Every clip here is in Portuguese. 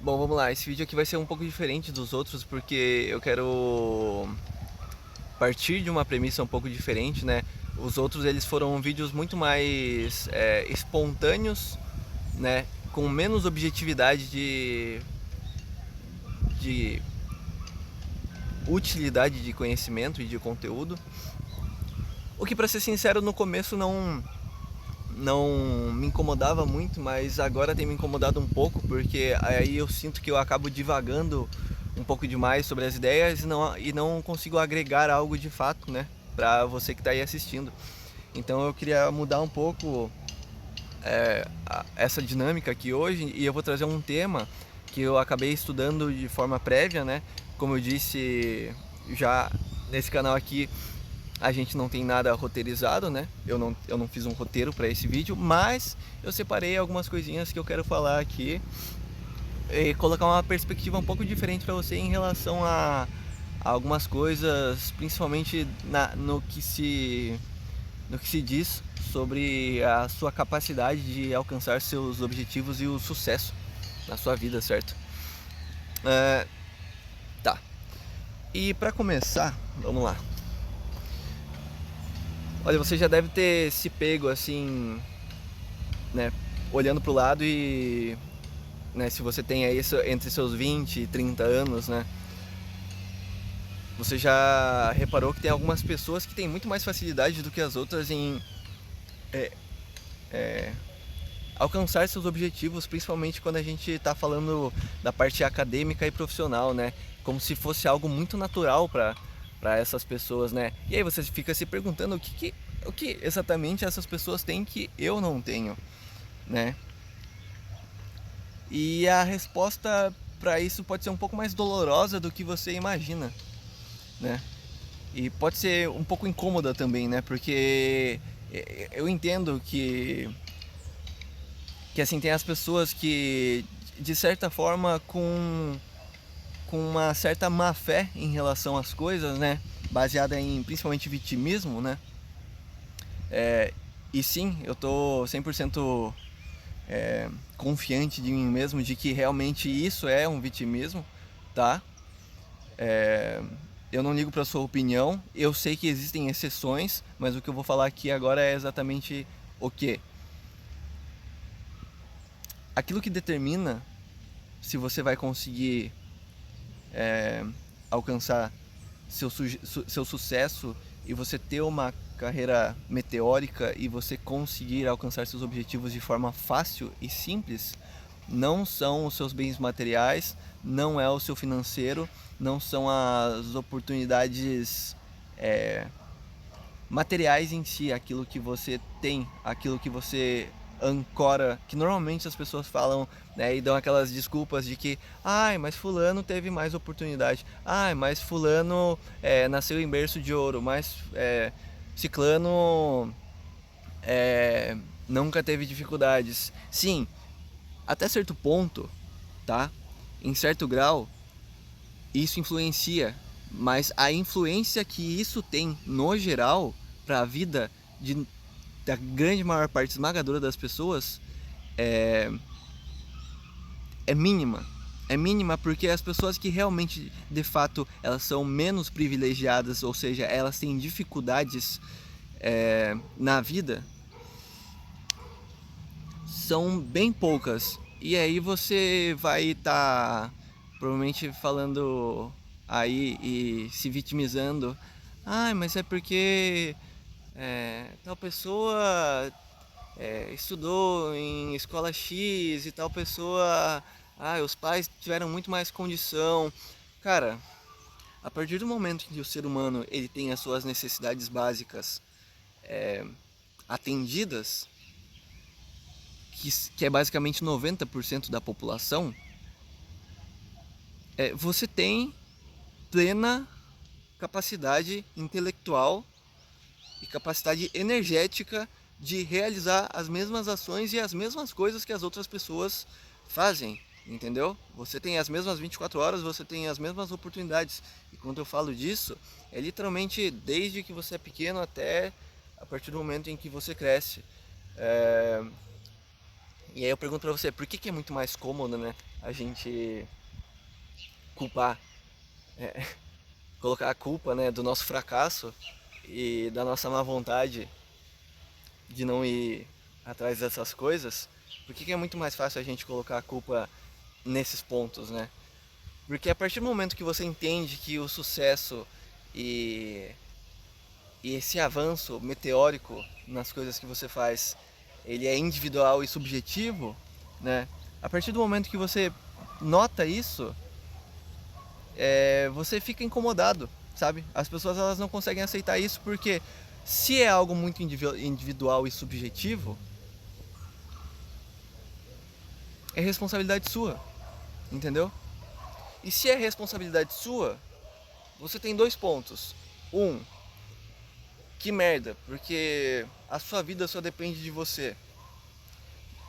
Bom, vamos lá. Esse vídeo aqui vai ser um pouco diferente dos outros porque eu quero partir de uma premissa um pouco diferente, né? Os outros eles foram vídeos muito mais espontâneos, né? Com menos objetividade de utilidade de conhecimento e de conteúdo. O que, para ser sincero, no começo não me incomodava muito, mas agora tem me incomodado um pouco, porque aí eu sinto que eu acabo divagando um pouco demais sobre as ideias e não consigo agregar algo de fato, né, para você que está aí assistindo. Então eu queria mudar um pouco essa dinâmica aqui hoje e eu vou trazer um tema que eu acabei estudando de forma prévia, né? Como eu disse já nesse canal aqui, a gente não tem nada roteirizado, né? Eu não fiz um roteiro para esse vídeo, mas eu separei algumas coisinhas que eu quero falar aqui e colocar uma perspectiva um pouco diferente para você em relação a algumas coisas, principalmente no que se diz sobre a sua capacidade de alcançar seus objetivos e o sucesso na sua vida, certo? É, tá. E para começar, vamos lá. Olha, você já deve ter se pego assim, né, olhando pro lado e, né, se você tem aí entre seus 20 e 30 anos, né, você já reparou que tem algumas pessoas que têm muito mais facilidade do que as outras em alcançar seus objetivos, principalmente quando a gente está falando da parte acadêmica e profissional, né? Como se fosse algo muito natural para essas pessoas, né? E aí você fica se perguntando o que exatamente essas pessoas têm que eu não tenho, né? E a resposta para isso pode ser um pouco mais dolorosa do que você imagina, né? E pode ser um pouco incômoda também, né? Porque eu entendo que assim tem as pessoas que de certa forma com uma certa má fé em relação às coisas, né? Baseada em principalmente vitimismo, né? E sim, eu tô 100% confiante de mim mesmo de que realmente isso é um vitimismo, tá? Eu não ligo para sua opinião, eu sei que existem exceções, mas o que eu vou falar aqui agora é exatamente o que? Aquilo que determina se você vai conseguir alcançar seu sucesso e você ter uma carreira meteórica e você conseguir alcançar seus objetivos de forma fácil e simples, não são os seus bens materiais, não é o seu financeiro, não são as oportunidades materiais em si, aquilo que você tem, aquilo que você ancora, que normalmente as pessoas falam, né, e dão aquelas desculpas de que, ai, mas fulano teve mais oportunidade, ai, mas fulano nasceu em berço de ouro, mas ciclano nunca teve dificuldades. Sim, até certo ponto, tá? Em certo grau, isso influencia, mas a influência que isso tem no geral para a vida de, da grande maior parte esmagadora das pessoas é mínima. É mínima porque as pessoas que realmente, de fato, elas são menos privilegiadas, ou seja, elas têm dificuldades na vida, são bem poucas. E aí você vai estar provavelmente falando aí e se vitimizando. Ah, mas é porque tal pessoa estudou em escola X e tal pessoa. Ah, os pais tiveram muito mais condição. Cara, a partir do momento em que o ser humano ele tem as suas necessidades básicas atendidas, que é basicamente 90% da população, você tem plena capacidade intelectual e capacidade energética de realizar as mesmas ações e as mesmas coisas que as outras pessoas fazem, entendeu? Você tem as mesmas 24 horas, você tem as mesmas oportunidades. E quando eu falo disso, é literalmente desde que você é pequeno até a partir do momento em que você cresce. É, E aí eu pergunto pra você, por que é muito mais cômodo, né, a gente culpar, colocar a culpa, né, do nosso fracasso e da nossa má vontade de não ir atrás dessas coisas? Por que é muito mais fácil a gente colocar a culpa nesses pontos, né? Porque a partir do momento que você entende que o sucesso e, e esse avanço meteórico nas coisas que você faz, ele é individual e subjetivo, né? A partir do momento que você nota isso, você fica incomodado, sabe? As pessoas elas não conseguem aceitar isso porque se é algo muito individual e subjetivo, é responsabilidade sua, entendeu? E se é responsabilidade sua, você tem dois pontos. Um, que merda, porque a sua vida só depende de você.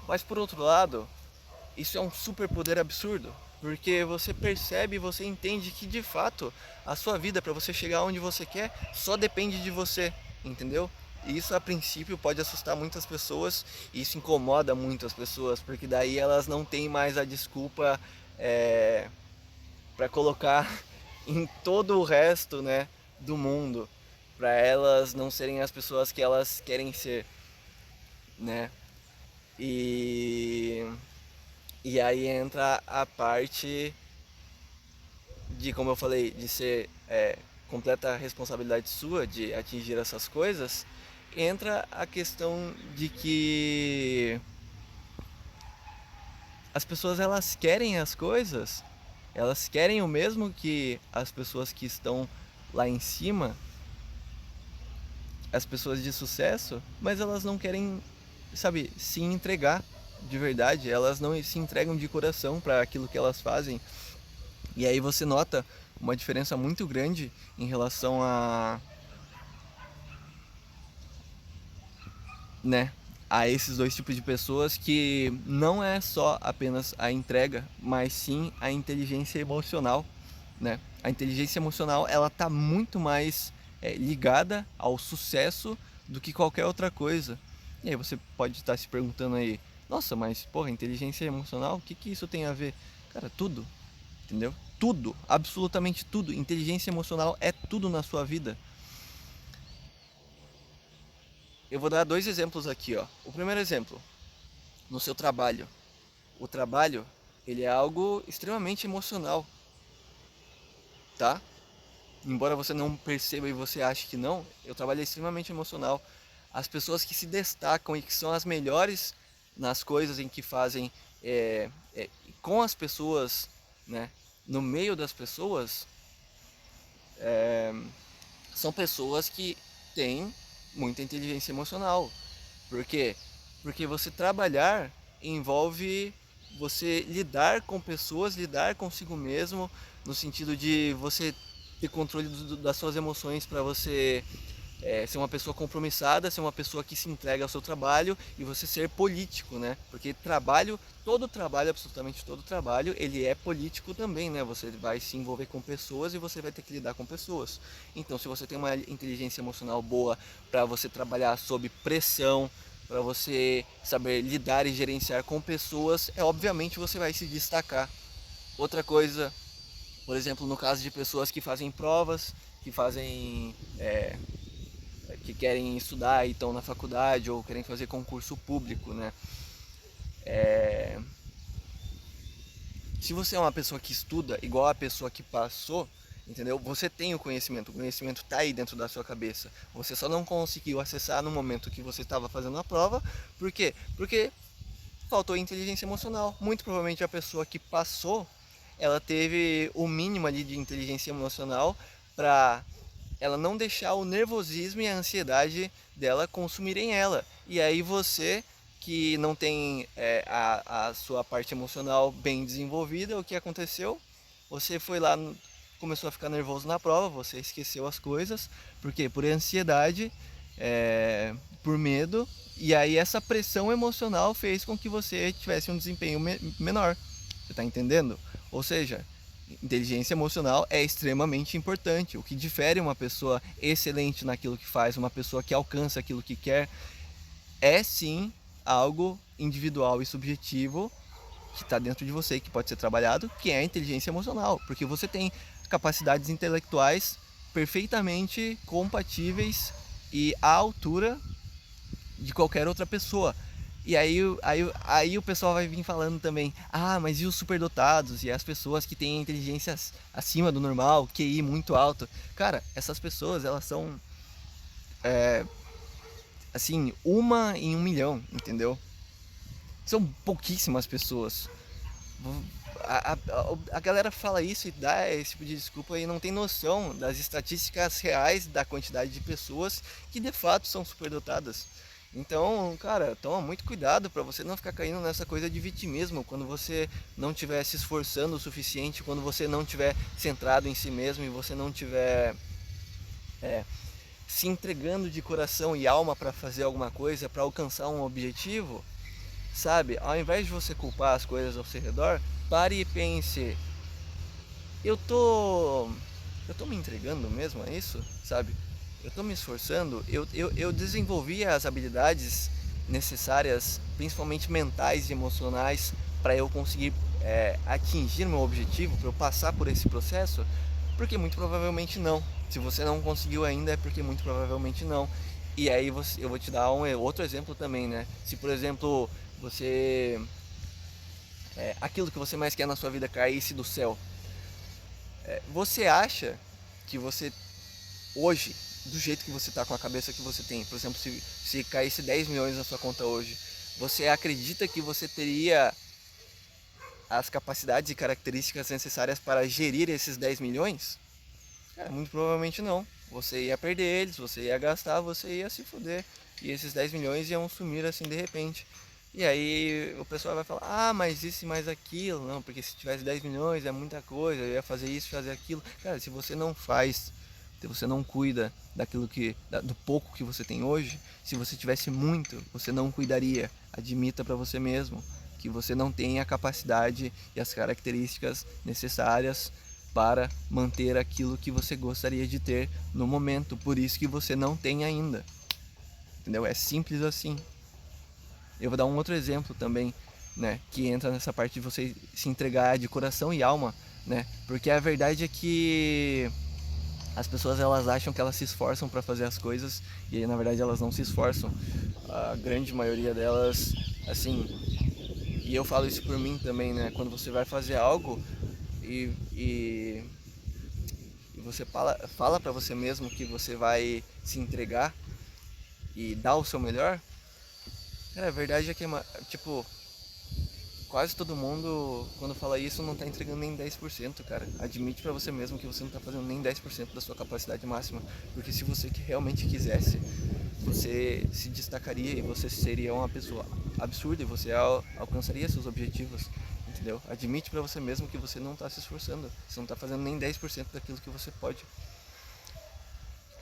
Mas por outro lado, isso é um superpoder absurdo, porque você percebe, você entende que de fato a sua vida para você chegar onde você quer só depende de você, entendeu? E isso a princípio pode assustar muitas pessoas, e isso incomoda muitas pessoas, porque daí elas não têm mais a desculpa para colocar em todo o resto, né, do mundo, para elas não serem as pessoas que elas querem ser, né? E e aí entra a parte de, como eu falei, de ser completa responsabilidade sua de atingir essas coisas, entra a questão de que as pessoas elas querem as coisas, elas querem o mesmo que as pessoas que estão lá em cima, as pessoas de sucesso, mas elas não querem, sabe, se entregar de verdade, elas não se entregam de coração para aquilo que elas fazem. E aí você nota uma diferença muito grande em relação né, a esses dois tipos de pessoas, que não é só apenas a entrega, mas sim a inteligência emocional, né? A inteligência emocional ela tá muito mais ligada ao sucesso do que qualquer outra coisa. E aí você pode estar se perguntando aí, nossa, mas porra, inteligência emocional, o que que isso tem a ver? Cara, tudo, entendeu? Tudo, absolutamente tudo. Inteligência emocional é tudo na sua vida. Eu vou dar dois exemplos aqui, ó. O primeiro exemplo, no seu trabalho. O trabalho, ele é algo extremamente emocional, tá? Embora você não perceba e você ache que não, o trabalho é extremamente emocional. As pessoas que se destacam e que são as melhores nas coisas em que fazem com as pessoas, né? No meio das pessoas, são pessoas que têm muita inteligência emocional. Por quê? Porque você trabalhar envolve você lidar com pessoas, lidar consigo mesmo, no sentido de você ter controle das suas emoções para você ser uma pessoa compromissada, ser uma pessoa que se entrega ao seu trabalho e você ser político, né? Porque trabalho, todo trabalho, absolutamente todo trabalho, ele é político também, né? Você vai se envolver com pessoas e você vai ter que lidar com pessoas. Então, se você tem uma inteligência emocional boa para você trabalhar sob pressão, para você saber lidar e gerenciar com pessoas, obviamente você vai se destacar. Outra coisa, por exemplo, no caso de pessoas que fazem provas, que fazem que querem estudar e estão na faculdade ou querem fazer concurso público, né? Se você é uma pessoa que estuda igual a pessoa que passou, entendeu? Você tem o conhecimento está aí dentro da sua cabeça. Você só não conseguiu acessar no momento que você estava fazendo a prova. Por quê? Porque faltou inteligência emocional. Muito provavelmente a pessoa que passou, ela teve o mínimo ali de inteligência emocional para ela não deixar o nervosismo e a ansiedade dela consumirem ela. E aí você que não tem a sua parte emocional bem desenvolvida, o que aconteceu? Você foi lá, começou a ficar nervoso na prova, você esqueceu as coisas, por quê? Por ansiedade, por medo, e aí essa pressão emocional fez com que você tivesse um desempenho menor. Você está entendendo? Ou seja, inteligência emocional é extremamente importante. O que difere uma pessoa excelente naquilo que faz, uma pessoa que alcança aquilo que quer, é sim algo individual e subjetivo que está dentro de você, que pode ser trabalhado, que é a inteligência emocional, porque você tem capacidades intelectuais perfeitamente compatíveis e à altura de qualquer outra pessoa. E aí o pessoal vai vir falando também, ah, mas e os superdotados? E as pessoas que têm inteligência acima do normal, QI muito alto? Cara, essas pessoas, elas são, assim, uma em 1 milhão, entendeu? São pouquíssimas pessoas. A galera fala isso e dá esse tipo de desculpa e não tem noção das estatísticas reais da quantidade de pessoas que de fato são superdotadas. Então, cara, toma muito cuidado para você não ficar caindo nessa coisa de vitimismo quando você não estiver se esforçando o suficiente, quando você não estiver centrado em si mesmo e você não estiver se entregando de coração e alma para fazer alguma coisa, para alcançar um objetivo. Sabe, ao invés de você culpar as coisas ao seu redor, pare e pense, eu tô eu tô me entregando mesmo a isso, sabe? Eu tô me esforçando, eu desenvolvi as habilidades necessárias, principalmente mentais e emocionais, para eu conseguir atingir meu objetivo, para eu passar por esse processo, porque muito provavelmente não. Se você não conseguiu ainda, é porque muito provavelmente não. E aí eu vou te dar outro exemplo também, né? Se por exemplo você aquilo que você mais quer na sua vida caísse do céu, você acha que você hoje, do jeito que você está, com a cabeça que você tem, por exemplo, se caísse 10 milhões na sua conta hoje, você acredita que você teria as capacidades e características necessárias para gerir esses 10 milhões? Cara, muito provavelmente não. Você ia perder eles, você ia gastar, você ia se fuder. E esses 10 milhões iam sumir assim de repente. E aí o pessoal vai falar, ah, mas isso e mais aquilo. Não, porque se tivesse 10 milhões é muita coisa, eu ia fazer isso, fazer aquilo. Cara, se você não faz, se você não cuida do pouco que você tem hoje, se você tivesse muito, você não cuidaria. Admita para você mesmo que você não tem a capacidade e as características necessárias para manter aquilo que você gostaria de ter no momento, por isso que você não tem ainda. Entendeu? É simples assim. Eu vou dar um outro exemplo também, né, que entra nessa parte de você se entregar de coração e alma, né? Porque a verdade é que as pessoas, elas acham que elas se esforçam para fazer as coisas e na verdade elas não se esforçam. A grande maioria delas, assim, e eu falo isso por mim também, né? Quando você vai fazer algo e você fala para você mesmo que você vai se entregar e dar o seu melhor, cara, a verdade é que, tipo, quase todo mundo, quando fala isso, não tá entregando nem 10%, cara. Admite pra você mesmo que você não tá fazendo nem 10% da sua capacidade máxima. Porque se você realmente quisesse, você se destacaria e você seria uma pessoa absurda e você alcançaria seus objetivos, entendeu? Admite pra você mesmo que você não tá se esforçando. Você não tá fazendo nem 10% daquilo que você pode,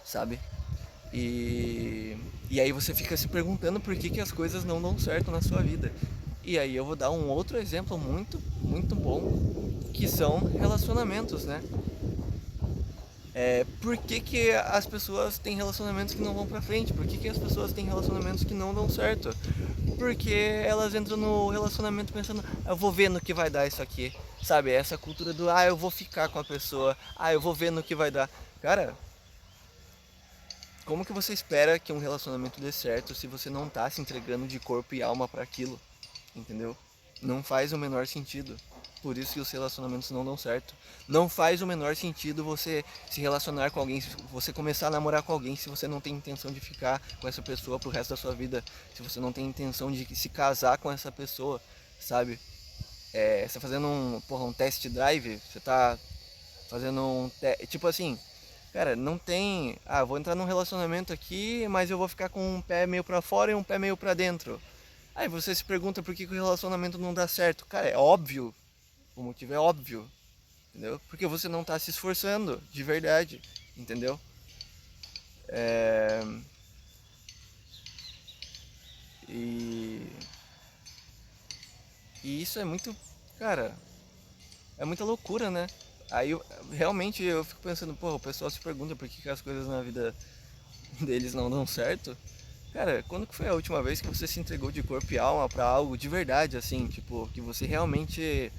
sabe? E aí você fica se perguntando por que as coisas não dão certo na sua vida. E aí eu vou dar um outro exemplo muito, muito bom, que são relacionamentos, né? Por que as pessoas têm relacionamentos que não vão pra frente? Por que as pessoas têm relacionamentos que não dão certo? Porque elas entram no relacionamento pensando, eu vou ver no que vai dar isso aqui. Sabe, essa cultura do, eu vou ficar com a pessoa, eu vou ver no que vai dar. Cara, como que você espera que um relacionamento dê certo se você não tá se entregando de corpo e alma para aquilo? Entendeu? Não faz o menor sentido. Por isso que os relacionamentos não dão certo. Não faz o menor sentido você se relacionar com alguém, você começar a namorar com alguém se você não tem intenção de ficar com essa pessoa pro resto da sua vida. Se você não tem intenção de se casar com essa pessoa, sabe? Você tá fazendo um test drive, você tá fazendo tipo assim, cara, não tem, vou entrar num relacionamento aqui, mas eu vou ficar com um pé meio pra fora e um pé meio pra dentro. Aí você se pergunta por que o relacionamento não dá certo. Cara, é óbvio. O motivo é óbvio. Entendeu? Porque você não tá se esforçando de verdade. Entendeu? É... E... e isso é muito... Cara, é muita loucura, né? Aí realmente eu fico pensando, pô, o pessoal se pergunta por que as coisas na vida deles não dão certo. Cara, quando que foi a última vez que você se entregou de corpo e alma pra algo de verdade, assim, tipo, que você realmente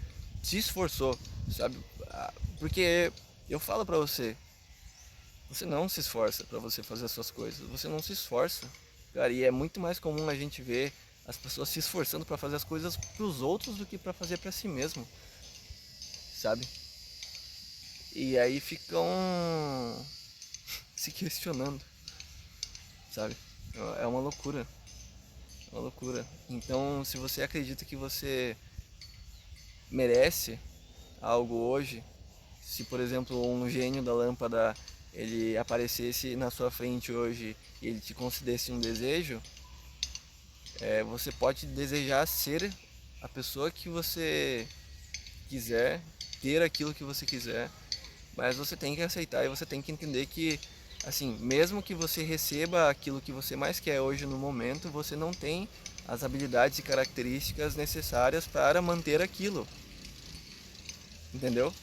se esforçou, sabe? Porque eu falo pra você, você não se esforça pra você fazer as suas coisas, você não se esforça. Cara, e é muito mais comum a gente ver as pessoas se esforçando pra fazer as coisas pros outros do que pra fazer pra si mesmo, sabe? E aí ficam se questionando, sabe? É uma loucura, é uma loucura. Então, se você acredita que você merece algo hoje, se por exemplo um gênio da lâmpada ele aparecesse na sua frente hoje e ele te concedesse um desejo, você pode desejar ser a pessoa que você quiser, ter aquilo que você quiser, mas você tem que aceitar e você tem que entender que, assim, mesmo que você receba aquilo que você mais quer hoje no momento, você não tem as habilidades e características necessárias para manter aquilo, entendeu?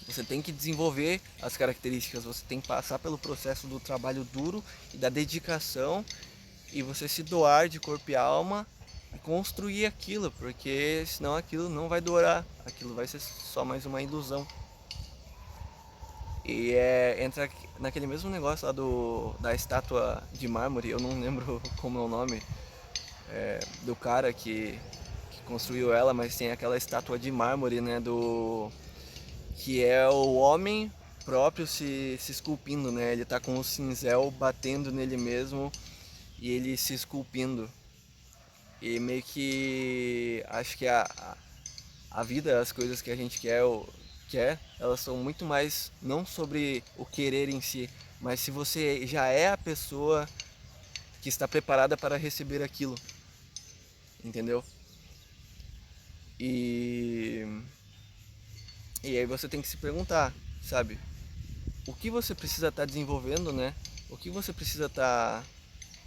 Você tem que desenvolver as características, você tem que passar pelo processo do trabalho duro e da dedicação e você se doar de corpo e alma e construir aquilo, porque senão aquilo não vai durar, aquilo vai ser só mais uma ilusão. E entra naquele mesmo negócio lá da estátua de mármore, eu não lembro como é o nome, do cara que construiu ela, mas tem aquela estátua de mármore, né, que é o homem próprio se esculpindo, né? Ele tá com o cinzel batendo nele mesmo e ele se esculpindo. E meio que acho que a vida, as coisas que a gente quer, elas são muito mais não sobre o querer em si, mas se você já é a pessoa que está preparada para receber aquilo, entendeu? E, e aí você tem que se perguntar, sabe? O que você precisa estar desenvolvendo, né? O que você precisa estar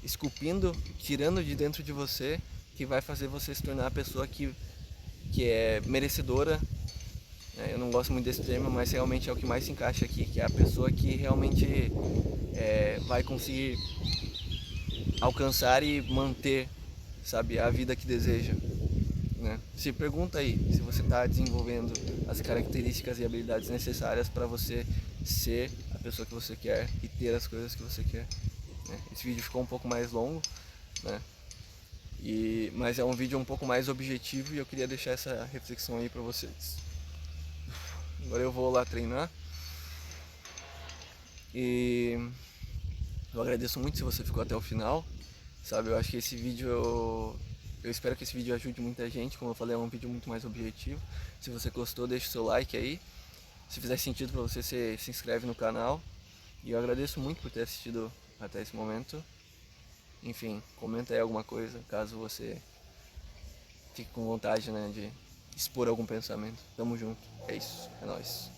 esculpindo, tirando de dentro de você, que vai fazer você se tornar a pessoa que é merecedora. Né? Eu não gosto muito desse termo, mas realmente é o que mais se encaixa aqui, que é a pessoa que realmente vai conseguir alcançar e manter, sabe, a vida que deseja. Né? Se pergunta aí se você está desenvolvendo as características e habilidades necessárias para você ser a pessoa que você quer e ter as coisas que você quer. Né? Esse vídeo ficou um pouco mais longo, né? Mas é um vídeo um pouco mais objetivo e eu queria deixar essa reflexão aí para vocês. Agora eu vou lá treinar e eu agradeço muito se você ficou até o final, sabe? Eu acho que esse vídeo eu espero que esse vídeo ajude muita gente, como eu falei, é um vídeo muito mais objetivo. Se você gostou, deixa o seu like aí. Se fizer sentido para você, você se inscreve no canal. E eu agradeço muito por ter assistido até esse momento. Enfim, comenta aí alguma coisa, caso você fique com vontade, né, de expor algum pensamento. Tamo junto. É isso. É nóis.